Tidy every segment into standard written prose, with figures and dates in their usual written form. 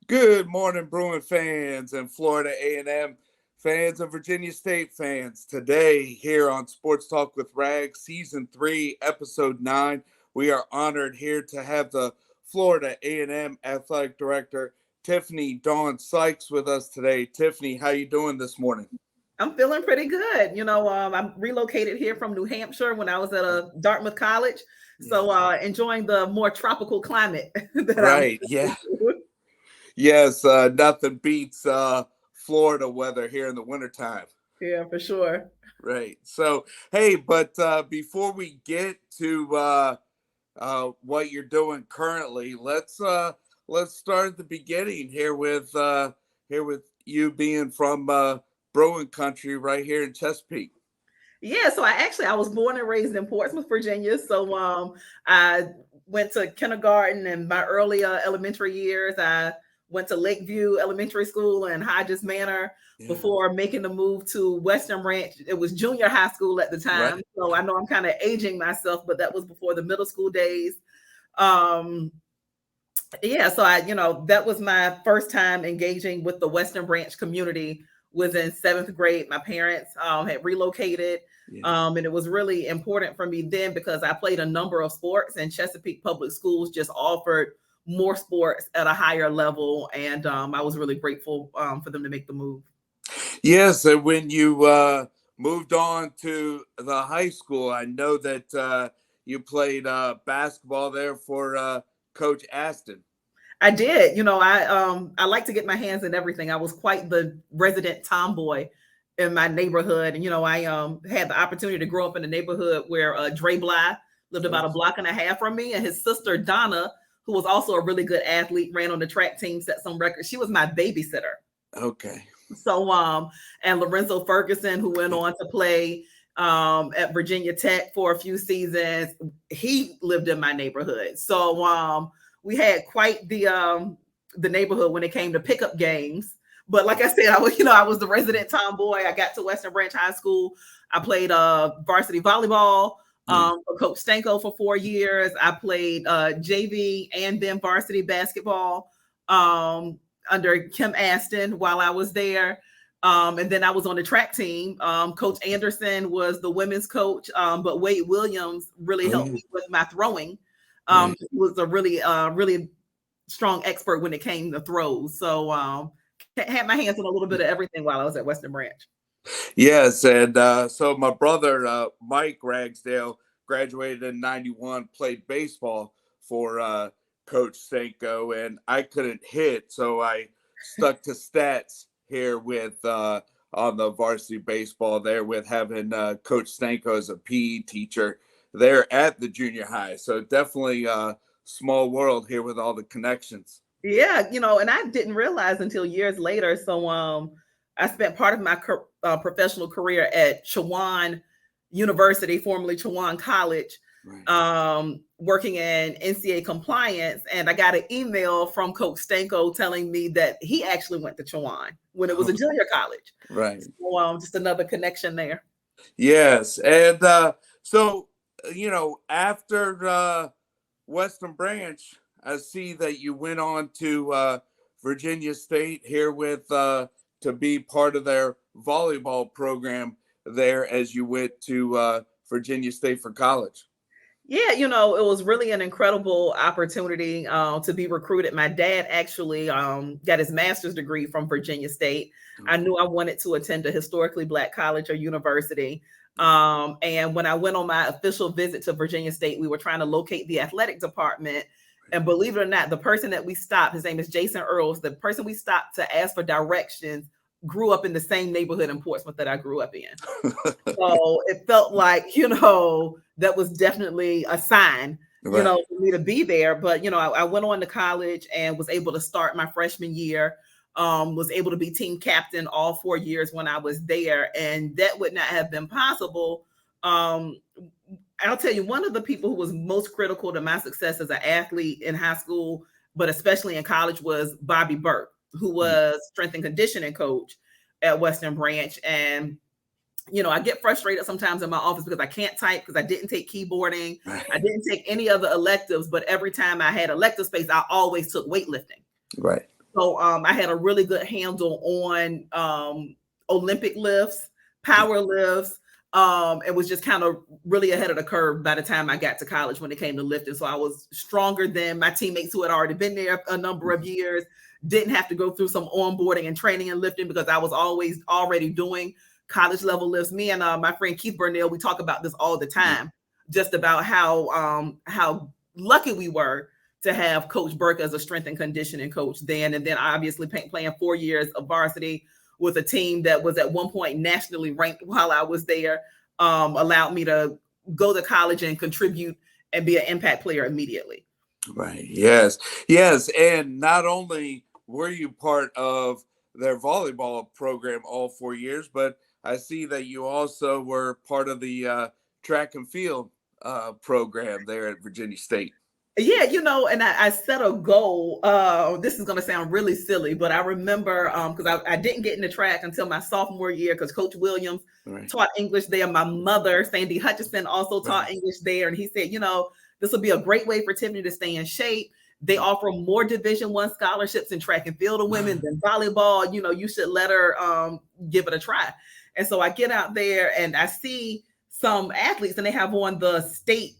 Good morning, Bruin fans and Florida A&M fans and Virginia State fans. Today, here on Sports Talk with Rag, Season 3, Episode 9, we are honored here to have the Florida A&M Athletic Director, Tiffani-Dawn Sykes, with us today. Tiffany, how you doing this morning? I'm feeling pretty good. I'm relocated here from New Hampshire when I was at a Dartmouth College. Yeah. So enjoying the more tropical climate that I'm Right, yeah. Yes, nothing beats Florida weather here in the wintertime. Yeah, for sure. Right. So, hey, but before we get to what you're doing currently, let's start at the beginning here with you being from Bruin country right here in Chesapeake. Yeah, so I was born and raised in Portsmouth, Virginia. So I went to kindergarten and my early elementary years. I went to Lakeview Elementary School and Hodges Manor Yeah. before making the move to Western Ranch. It was junior high school at the time. Right. So I know I'm kind of aging myself, but that was before the middle school days. Um, yeah, so that was my first time engaging with the Western Branch community was in seventh grade. My parents had relocated. Yeah. And it was really important for me then because I played a number of sports and Chesapeake Public Schools just offered more sports at a higher level. And I was really grateful for them to make the move. Yes, and when you moved on to the high school, I know that you played basketball there for Coach Aston. I did. I like to get my hands in everything. I was quite the resident tomboy in my neighborhood. And I had the opportunity to grow up in a neighborhood where Dre Bly lived about a block and a half from me, and his sister Donna, who was also a really good athlete, ran on the track team, set some records. She was my babysitter. Okay. So and Lorenzo Ferguson, who went on to play at Virginia Tech for a few seasons, he lived in my neighborhood. So we had quite the neighborhood when it came to pickup games. But like I said, I was the resident tomboy. I got to Western Branch High School. I played varsity volleyball for Coach Stanko for 4 years. I played JV and then varsity basketball under Kim Aston while I was there. And then I was on the track team. Coach Anderson was the women's coach, but Wade Williams really helped me with my throwing. He was a really strong expert when it came to throws. So had my hands on a little bit of everything while I was at Western Branch. Yes, and so my brother Mike Ragsdale graduated in '91, played baseball for Coach Stanko, and I couldn't hit, so I stuck to stats here with on the varsity baseball there with having Coach Stanko as a PE teacher there at the junior high. So definitely a small world here with all the connections. Yeah, and I didn't realize until years later. So I spent part of my professional career at Chowan University, formerly Chowan College, working in NCAA compliance. And I got an email from Coach Stanko telling me that he actually went to Chowan when it was a junior college. Right. So just another connection there. Yes. And so, after Western Branch, I see that you went on to Virginia State here with to be part of their volleyball program there as you went to Virginia State for college. Yeah, it was really an incredible opportunity to be recruited. My dad actually got his master's degree from Virginia State. I knew I wanted to attend a historically Black college or university. And when I went on my official visit to Virginia State, we were trying to locate the athletic department. And believe it or not, the person that we stopped, his name is Jason Earls, the person we stopped to ask for directions grew up in the same neighborhood in Portsmouth that I grew up in. So it felt like, that was definitely a sign, for me to be there. But, I went on to college and was able to start my freshman year, was able to be team captain all 4 years when I was there. And that would not have been possible. I'll tell you, one of the people who was most critical to my success as an athlete in high school, but especially in college, was Bobby Burke, who was strength and conditioning coach at Western Branch. And, I get frustrated sometimes in my office because I can't type because I didn't take keyboarding. I didn't take any other electives, but every time I had elective space, I always took weightlifting. Right. So I had a really good handle on Olympic lifts, power lifts. It was just kind of really ahead of the curve by the time I got to college when it came to lifting. So I was stronger than my teammates who had already been there a number of years, didn't have to go through some onboarding and training and lifting because I was always already doing college level lifts. Me and my friend Keith Burnell, we talk about this all the time, just about how lucky we were to have Coach Burke as a strength and conditioning coach then. And then obviously playing 4 years of varsity with a team that was at one point nationally ranked while I was there, allowed me to go to college and contribute and be an impact player immediately. Right. Yes. Yes. And not only were you part of their volleyball program all 4 years, but I see that you also were part of the track and field program there at Virginia State. Yeah, and I set a goal. This is going to sound really silly, but I remember because I didn't get into track until my sophomore year because Coach Williams taught English there. My mother, Sandy Hutchison, also taught English there. And he said, this will be a great way for Tiffany to stay in shape. They offer more Division I scholarships in track and field to women than volleyball. You should let her give it a try. And so I get out there and I see some athletes and they have on the state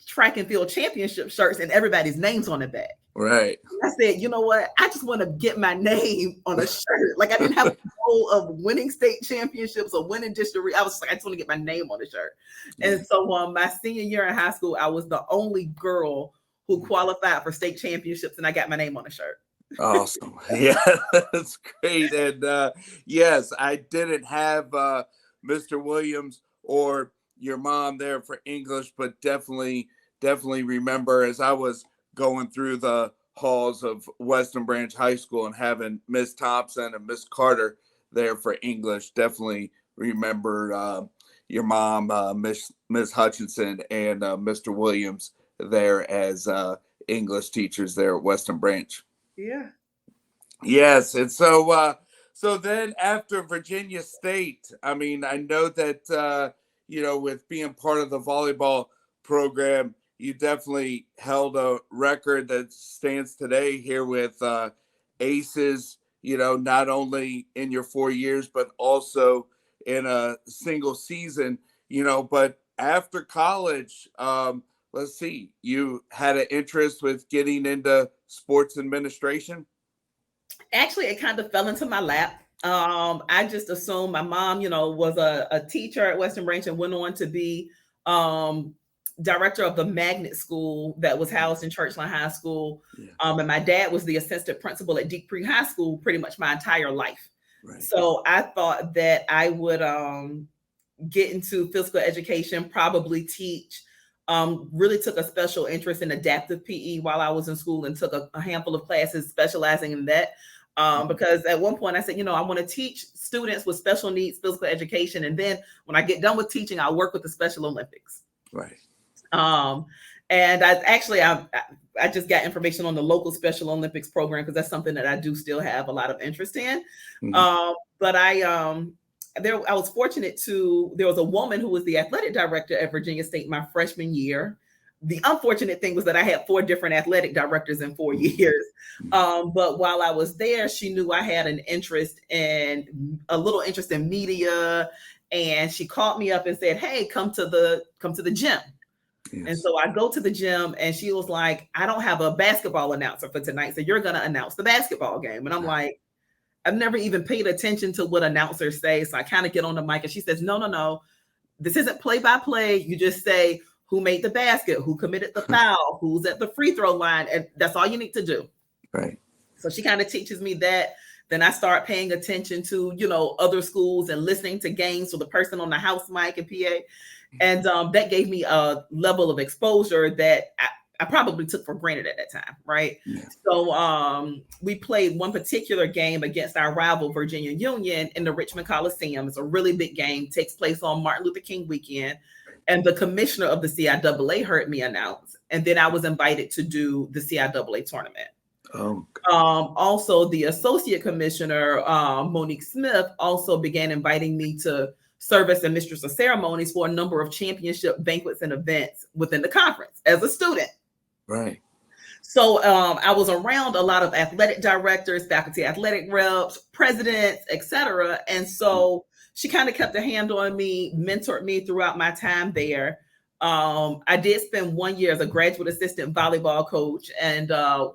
track and field championship shirts and everybody's names on the back. Right. I said, you know what? I just want to get my name on a shirt. Like I didn't have a goal of winning state championships or winning district. I was like, I just want to get my name on the shirt. And so my senior year in high school, I was the only girl who qualified for state championships and I got my name on the shirt. Awesome. Yeah, that's great. And yes, I didn't have Mr. Williams or your mom there for English, but definitely remember as I was going through the halls of Western Branch High School and having Miss Thompson and Miss Carter there for English, definitely remember your mom, Miss Hutchinson, and Mr. Williams there as English teachers there at Western Branch. Yeah. Yes. And so then after Virginia State, I mean, I know that, with being part of the volleyball program, you definitely held a record that stands today here with aces, not only in your 4 years, but also in a single season, but after college, let's see, you had an interest with getting into sports administration? Actually, it kind of fell into my lap. I just assumed my mom, was a teacher at Western Branch and went on to be director of the magnet school that was housed in Churchland High School. Yeah. And my dad was the assistant principal at Deep Creek High School pretty much my entire life. Right. So I thought that I would get into physical education, probably teach. Really took a special interest in adaptive PE while I was in school and took a handful of classes specializing in that. Because at one point I said, I want to teach students with special needs, physical education. And then when I get done with teaching, I'll work with the Special Olympics. Right. And I just got information on the local Special Olympics program because that's something that I do still have a lot of interest in. Mm-hmm. But I was fortunate there was a woman who was the athletic director at Virginia State my freshman year. The unfortunate thing was that I had 4 different athletic directors in 4 years. But while I was there, she knew I had a little interest in media. And she called me up and said, hey, come to the gym. Yes. And so I go to the gym and she was like, I don't have a basketball announcer for tonight. So you're going to announce the basketball game. And I'm like, I've never even paid attention to what announcers say. So I kind of get on the mic and she says, no. This isn't play-by-play. You just say who made the basket, who committed the foul, who's at the free throw line. And that's all you need to do. Right. So she kind of teaches me that. Then I start paying attention to, other schools and listening to games with the person on the house mic and PA. And that gave me a level of exposure that I probably took for granted at that time, right? Yeah. So we played one particular game against our rival Virginia Union in the Richmond Coliseum. It's a really big game, takes place on Martin Luther King weekend. And the commissioner of the CIAA heard me announce. And then I was invited to do the CIAA tournament. Oh. Also, the associate commissioner, Monique Smith, also began inviting me to serve as a mistress of ceremonies for a number of championship banquets and events within the conference as a student. Right. So I was around a lot of athletic directors, faculty athletic reps, presidents, etc. And so she kind of kept a hand on me, mentored me throughout my time there. I did spend 1 year as a graduate assistant volleyball coach and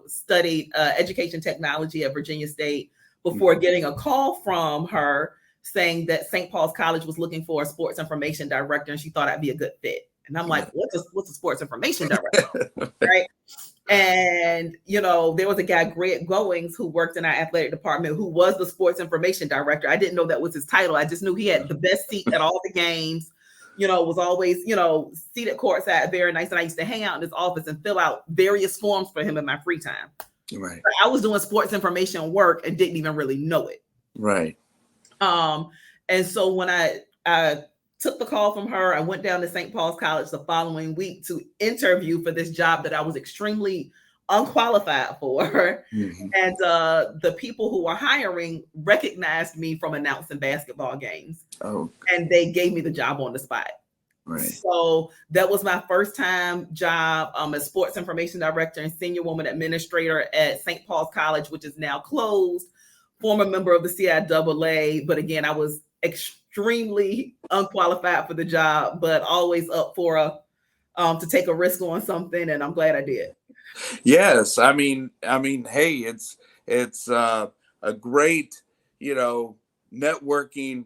studied education technology at Virginia State before getting a call from her saying that St. Paul's College was looking for a sports information director and she thought I'd be a good fit. And I'm like, what's a sports information director? Right. And, there was a guy, Greg Goings, who worked in our athletic department, who was the sports information director. I didn't know that was his title. I just knew he had the best seat at all the games, was always, seated courtside, very nice. And I used to hang out in his office and fill out various forms for him in my free time. Right. But I was doing sports information work and didn't even really know it. Right. And so when I took the call from her, I went down to St. Paul's College the following week to interview for this job that I was extremely unqualified for. Mm-hmm. And the people who were hiring recognized me from announcing basketball games. Oh. And they gave me the job on the spot. Right. So that was my first time job as sports information director and senior woman administrator at St. Paul's College, which is now closed. Former member of the CIAA, but again, I was extremely unqualified for the job, but always up for to take a risk on something, and I'm glad I did. Yes, I mean, hey, it's a great, networking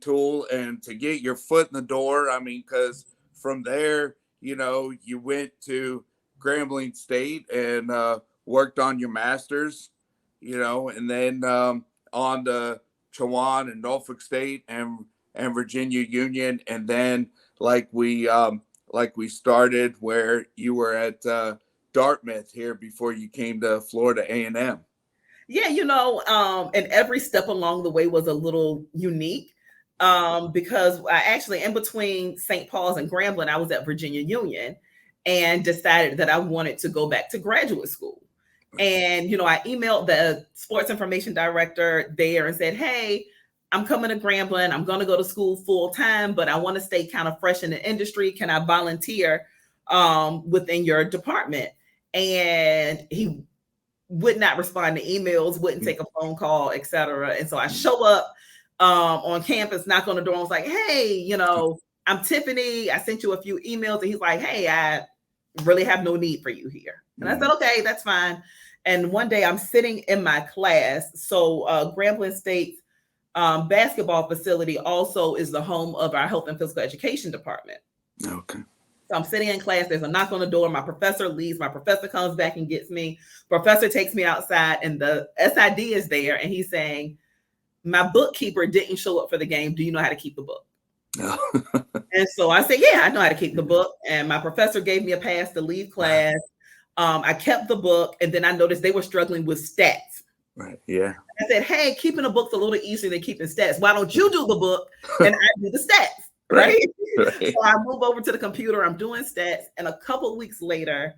tool, and to get your foot in the door. I mean, because from there, you went to Grambling State and worked on your master's, and then on to Chowan and Norfolk State and Virginia Union, and then like we started where you were at Dartmouth here before you came to Florida A&M. Yeah, and every step along the way was a little unique because I actually, in between St. Paul's and Grambling, I was at Virginia Union and decided that I wanted to go back to graduate school. And, I emailed the sports information director there and said, hey, I'm coming to Grambling. I'm going to go to school full time, but I want to stay kind of fresh in the industry. Can I volunteer within your department? And he would not respond to emails, wouldn't take a phone call, et cetera. And so I show up on campus, knock on the door, and was like, hey, I'm Tiffany. I sent you a few emails. And he's like, hey, I really have no need for you here. And I said, okay, that's fine. And one day I'm sitting in my class. So Grambling State's basketball facility also is the home of our health and physical education department. Okay. So I'm sitting in class. There's a knock on the door. My professor leaves. My professor comes back and gets me. Professor takes me outside and the SID is there. And he's saying, my bookkeeper didn't show up for the game. Do you know how to keep the book? No. And so I said, yeah, I know how to keep the book. And my professor gave me a pass to leave class. I kept the book, and then I noticed they were struggling with stats. Right. Yeah. I said, hey, keeping a book's a little easier than keeping stats. Why don't you do the book and I do the stats? Right. So I move over to the computer. I'm doing stats. And a couple of weeks later,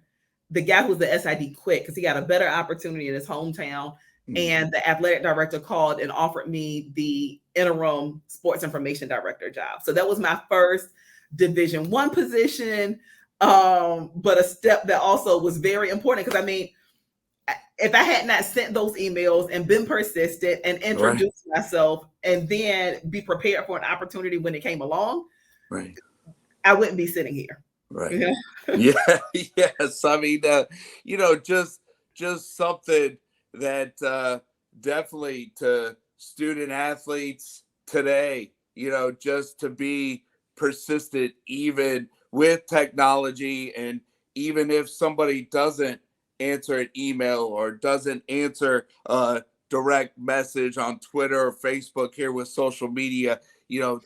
the guy who's the SID quit because he got a better opportunity in his hometown. And the athletic director called and offered me the interim sports information director job. So that was my first Division I position, but a step that also was very important because, if I had not sent those emails and been persistent and introduced myself and then be prepared for an opportunity when it came along, I wouldn't be sitting here. Right. Yeah. Yes. Just something that definitely to student athletes today, just to be persistent, even with technology. And even if somebody doesn't answer an email or doesn't answer a direct message on Twitter or Facebook here with social media,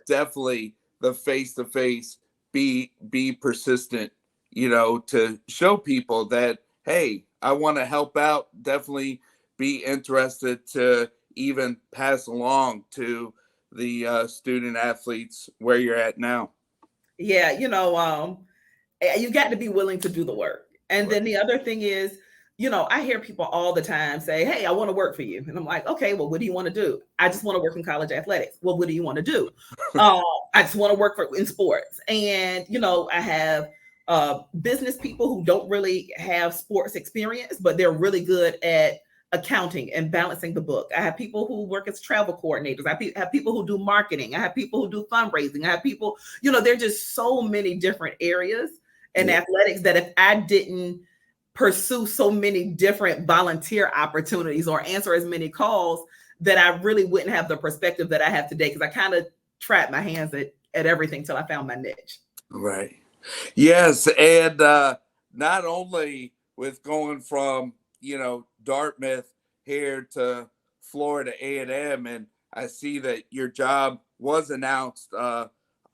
definitely the face-to-face, be persistent, to show people that, hey, I want to help out. Definitely be interested to even pass along to the student athletes where you're at now. Yeah, you got to be willing to do the work. And then the other thing is, I hear people all the time say, hey, I want to work for you. And I'm like, okay, well, what do you want to do? I just want to work in college athletics. Well, what do you want to do? I just want to work in sports. And, I have business people who don't really have sports experience, but they're really good at accounting and balancing the book. I have people who work as travel coordinators. Have people who do marketing. I have people who do fundraising. I have people, there are just so many different areas in athletics that if I didn't pursue so many different volunteer opportunities or answer as many calls, that I really wouldn't have the perspective that I have today, because I kind of trapped my hands at everything till I found my niche. Right. Yes. And not only with going from, Dartmouth here to Florida A&M, and I see that your job was announced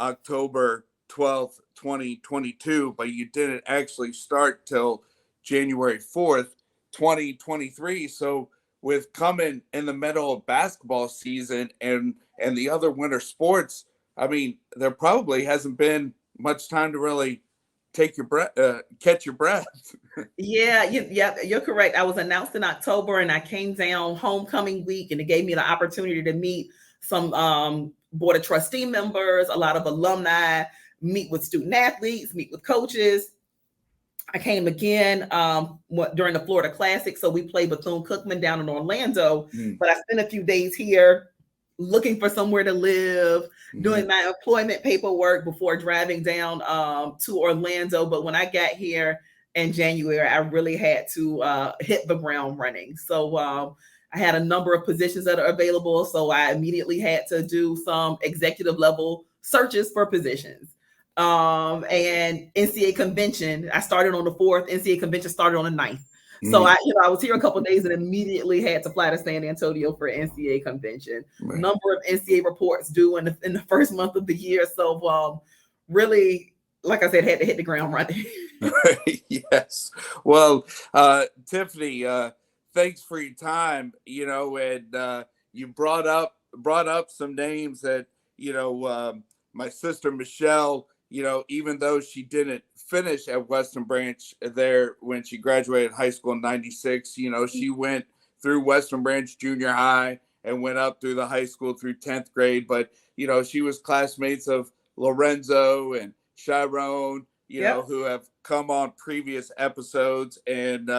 October 12th, 2022, but you didn't actually start till January 4th, 2023. So with coming in the middle of basketball season and the other winter sports, I mean, there probably hasn't been much time to really take your breath, catch your breath. Yeah, you're correct. I was announced in October, and I came down homecoming week, and it gave me the opportunity to meet some board of trustee members, a lot of alumni, meet with student athletes, meet with coaches. I came again during the Florida Classic, so we played Bethune-Cookman down in Orlando. But I spent a few days here looking for somewhere to live, doing my employment paperwork before driving down to Orlando. But when I got here in January, I really had to hit the ground running. So I had a number of positions that are available. So I immediately had to do some executive level searches for positions. And NCAA convention, I started on the 4th, NCAA convention started on the 9th. So I was here a couple of days and immediately had to fly to San Antonio for NCAA convention. Right. Number of NCAA reports due in the first month of the year. So really, like I said, had to hit the ground running. Yes. Well, Tiffani, thanks for your time. And you brought up some names that my sister Michelle. Even though she didn't finish at Western Branch there when she graduated high school in 96, she went through Western Branch Junior High and went up through the high school through 10th grade. But, she was classmates of Lorenzo and Chiron, who have come on previous episodes. And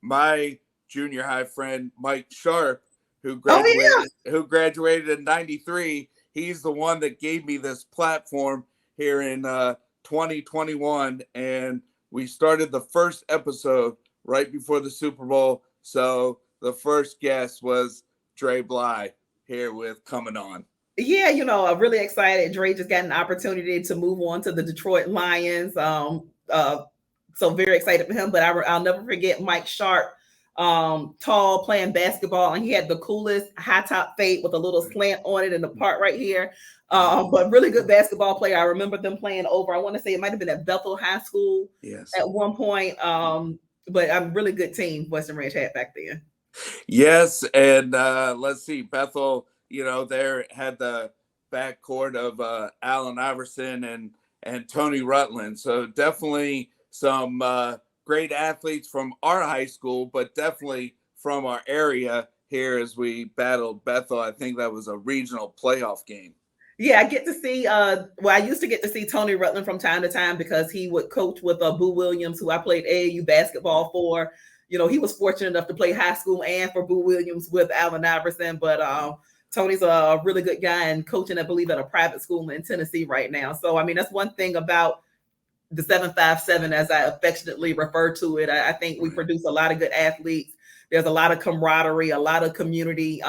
my junior high friend, Mike Sharp, who graduated in 93, he's the one that gave me this platform here in 2021, and we started the first episode right before the Super Bowl. So the first guest was Dre Bly here with Coming On. Yeah, I'm really excited. Dre just got an opportunity to move on to the Detroit Lions. So very excited for him. But I'll never forget Mike Sharp, tall, playing basketball, and he had the coolest high top fade with a little slant on it in the part right here. But really good basketball player. I remember them playing over, I want to say it might have been at Bethel High School at one point. But a really good team Western Ranch had back then. Yes, and let's see, Bethel, there had the backcourt of Allen Iverson and Tony Rutland. So definitely some great athletes from our high school, but definitely from our area here as we battled Bethel. I think that was a regional playoff game. Yeah, I get to see, I used to get to see Tony Rutland from time to time because he would coach with Boo Williams, who I played AAU basketball for. He was fortunate enough to play high school and for Boo Williams with Allen Iverson. But Tony's a really good guy and coaching, I believe, at a private school in Tennessee right now. So, I mean, that's one thing about the 757, as I affectionately refer to it. I think we produce a lot of good athletes. There's a lot of camaraderie, a lot of community,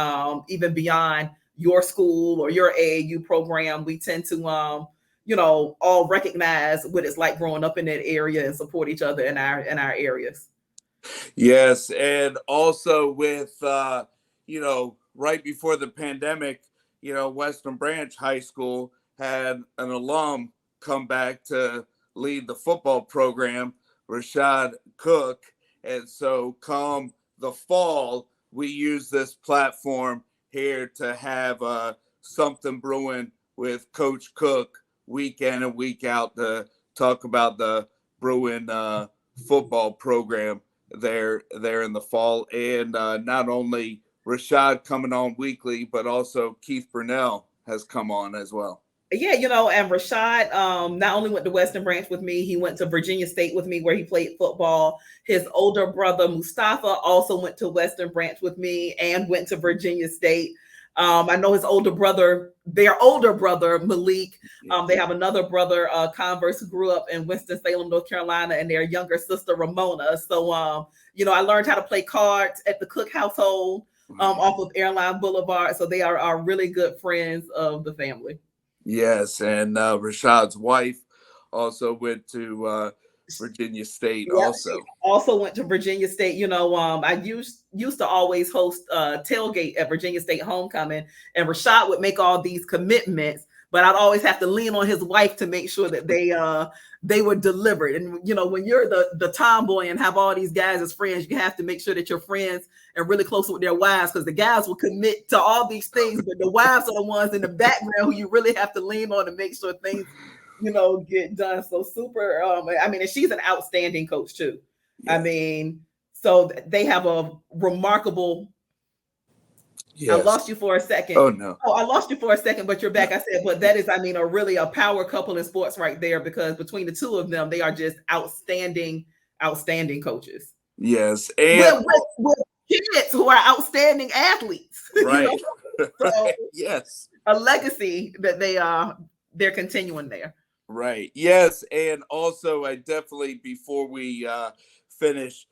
even beyond your school or your AAU program. We tend to, all recognize what it's like growing up in that area and support each other in our areas. Yes, and also with, right before the pandemic, Western Branch High School had an alum come back to lead the football program, Rashad Cook. And so come the fall, we use this platform here to have something brewing with Coach Cook week in and week out to talk about the Bruin football program there in the fall. And not only Rashad coming on weekly, but also Keith Burnell has come on as well. Yeah, and Rashad not only went to Western Branch with me, he went to Virginia State with me where he played football. His older brother Mustafa also went to Western Branch with me and went to Virginia State. I know his older brother, their older brother Malik. They have another brother, Converse, who grew up in Winston-Salem, North Carolina, and their younger sister Ramona. So, I learned how to play cards at the Cook household off of Airline Boulevard. So they are really good friends of the family. Yes, and Rashad's wife also went to Virginia State. Yep, she Also, also went to Virginia State. I used to always host tailgate at Virginia State homecoming, and Rashad would make all these commitments, but I'd always have to lean on his wife to make sure that they were delivered. And when you're the tomboy and have all these guys as friends, you have to make sure that you're friends and really close with their wives, because the guys will commit to all these things, but the wives are the ones in the background who you really have to lean on to make sure things get done. So super. And she's an outstanding coach too. yes. So they have a remarkable. Yes. I lost you for a second. Oh no. Oh, I lost you for a second, but you're back. I said, but that is, a power couple in sports right there, because between the two of them, they are just outstanding coaches. Yes, and with kids who are outstanding athletes. right. So Yes. a legacy that they're continuing there. Right. Yes, and also I definitely, before we finish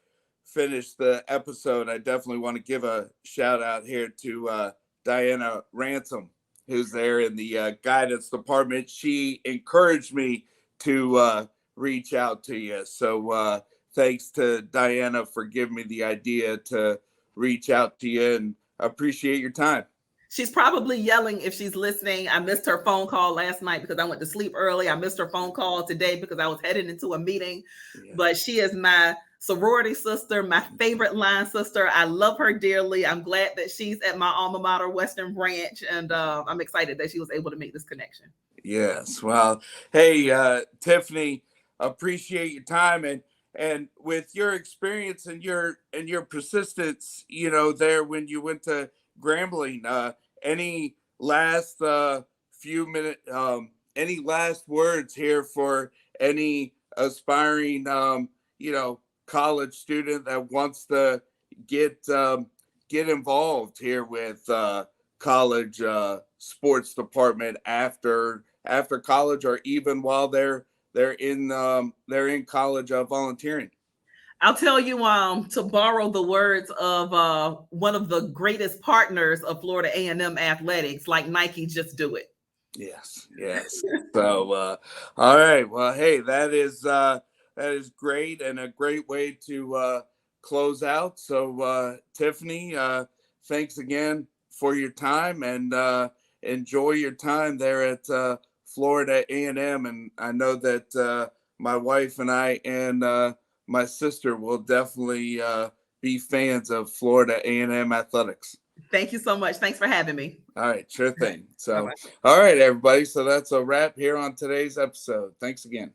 the episode, I definitely want to give a shout out here to Diana Ransom, who's there in the guidance department. She encouraged me to reach out to you. So thanks to Diana for giving me the idea to reach out to you, and I appreciate your time. She's probably yelling if she's listening. I missed her phone call last night because I went to sleep early. I missed her phone call today because I was headed into a meeting. Yeah. But she is my sorority sister, my favorite line sister. I love her dearly. I'm glad that she's at my alma mater, Western Branch, and I'm excited that she was able to make this connection. Yes. Well, hey, Tiffany, appreciate your time, and with your experience and your persistence, there when you went to Grambling, any last few minutes, any last words here for any aspiring, college student that wants to get involved here with college sports department after college, or even while they're in college volunteering? I'll tell you, to borrow the words of one of the greatest partners of Florida A&M athletics, like Nike, just do it. Yes. So, all right. Well, hey, that is great, and a great way to close out. So, Tiffany, thanks again for your time, and enjoy your time there at Florida A&M. And I know that my wife and I and my sister will definitely be fans of Florida A&M athletics. Thank you so much. Thanks for having me. All right, sure thing. So, all right, everybody. So that's a wrap here on today's episode. Thanks again.